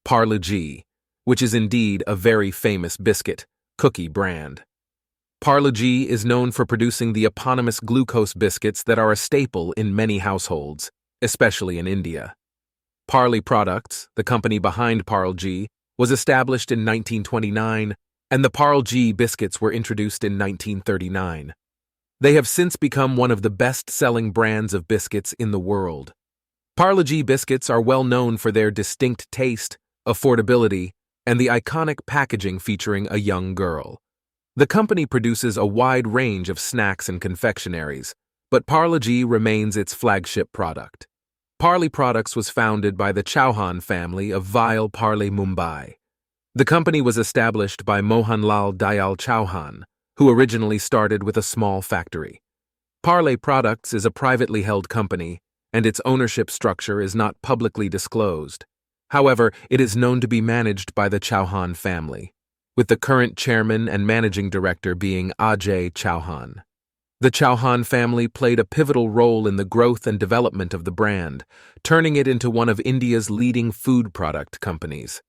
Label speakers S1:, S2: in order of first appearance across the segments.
S1: Parle-G, which is indeed a very famous biscuit, cookie brand. Parle-G is known for producing the eponymous glucose biscuits that are a staple in many households, especially in India. Parle Products, the company behind Parle-G, was established in 1929, and the Parle-G biscuits were introduced in 1939. They have since become one of the best-selling brands of biscuits in the world. Parle-G biscuits are well known for their distinct taste, affordability, and the iconic packaging featuring a young girl. The company produces a wide range of snacks and confectionaries, but Parle-G remains its flagship product. Parle Products was founded by the Chauhan family of Vile Parle, Mumbai. The company was established by Mohanlal Dayal Chauhan, who originally started with a small factory. Parle Products is a privately held company, and its ownership structure is not publicly disclosed. However, it is known to be managed by the Chauhan family, with the current chairman and managing director being Ajay Chauhan. The Chauhan family played a pivotal role in the growth and development of the brand, turning it into one of India's leading food product companies.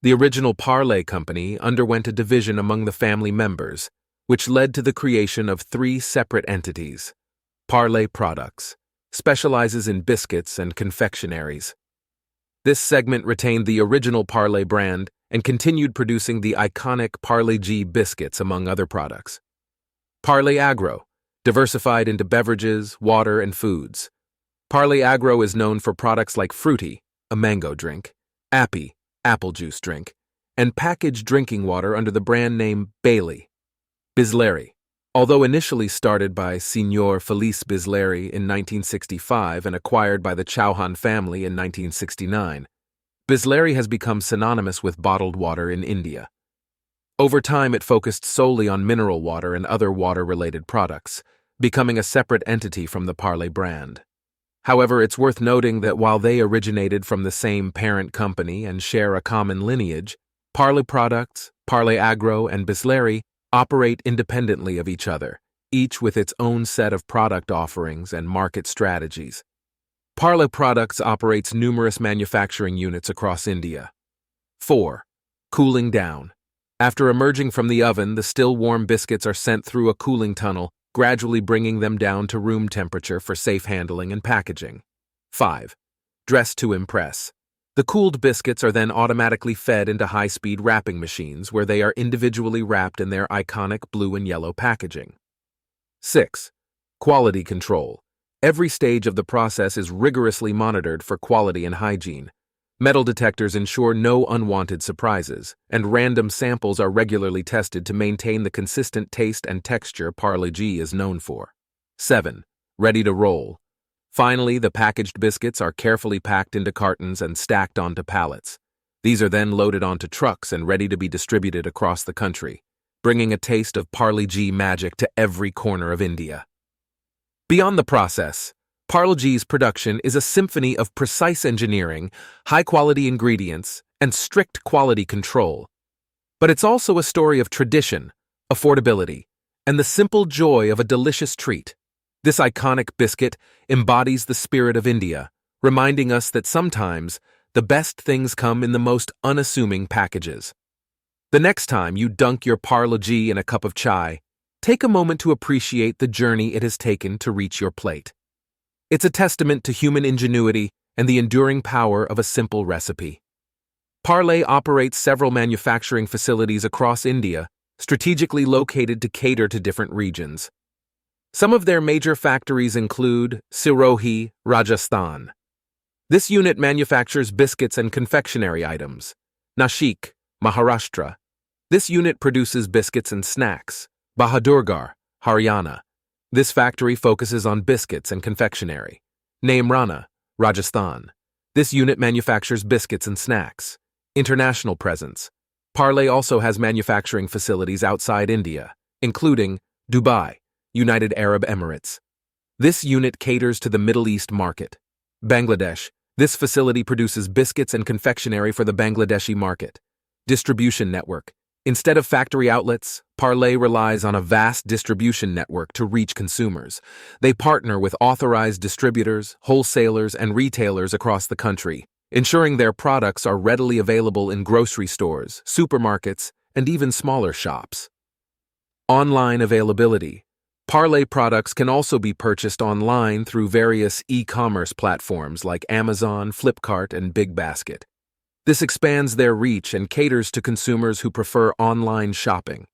S1: The original Parle company underwent a division among the family members, which led to the creation of 3 separate entities. Parle Products specializes in biscuits and confectionaries. This segment retained the original Parle brand and continued producing the iconic Parle-G biscuits among other products. Parle Agro diversified into beverages, water, and foods. Parle Agro is known for products like Fruity, a mango drink, Appy, apple juice drink, and packaged drinking water under the brand name Bailey. Bisleri, although initially started by Signor Felice Bisleri in 1965 and acquired by the Chauhan family in 1969, Bisleri has become synonymous with bottled water in India. Over time, it focused solely on mineral water and other water-related products, becoming a separate entity from the Parle brand. However, it's worth noting that while they originated from the same parent company and share a common lineage, Parle Products, Parle Agro, and Bisleri operate independently of each other, each with its own set of product offerings and market strategies. Parle Products operates numerous manufacturing units across India. 4. Cooling down. After emerging from the oven, the still warm biscuits are sent through a cooling tunnel, gradually bringing them down to room temperature for safe handling and packaging. 5. Dress to impress. The cooled biscuits are then automatically fed into high-speed wrapping machines where they are individually wrapped in their iconic blue and yellow packaging. 6. Quality control. Every stage of the process is rigorously monitored for quality and hygiene. Metal detectors ensure no unwanted surprises, and random samples are regularly tested to maintain the consistent taste and texture Parle-G is known for. 7. Ready to roll. Finally, the packaged biscuits are carefully packed into cartons and stacked onto pallets. These are then loaded onto trucks and ready to be distributed across the country, bringing a taste of Parle-G magic to every corner of India. Beyond the process, Parle-G's production is a symphony of precise engineering, high-quality ingredients, and strict quality control. But it's also a story of tradition, affordability, and the simple joy of a delicious treat. This iconic biscuit embodies the spirit of India, reminding us that sometimes the best things come in the most unassuming packages. The next time you dunk your Parle-G in a cup of chai, take a moment to appreciate the journey it has taken to reach your plate. It's a testament to human ingenuity and the enduring power of a simple recipe. Parle operates several manufacturing facilities across India, strategically located to cater to different regions. Some of their major factories include Sirohi, Rajasthan. This unit manufactures biscuits and confectionery items. Nashik, Maharashtra. This unit produces biscuits and snacks. Bahadurgarh, Haryana. This factory focuses on biscuits and confectionery. Naimrana, Rajasthan. This unit manufactures biscuits and snacks. International presence. Parle also has manufacturing facilities outside India, including Dubai, United Arab Emirates. This unit caters to the Middle East market. Bangladesh. This facility produces biscuits and confectionery for the Bangladeshi market. Distribution network. Instead of factory outlets, Parle relies on a vast distribution network to reach consumers. They partner with authorized distributors, wholesalers, and retailers across the country, ensuring their products are readily available in grocery stores, supermarkets, and even smaller shops. Online availability. Parle products can also be purchased online through various e-commerce platforms like Amazon, Flipkart, and Big Basket. This expands their reach and caters to consumers who prefer online shopping.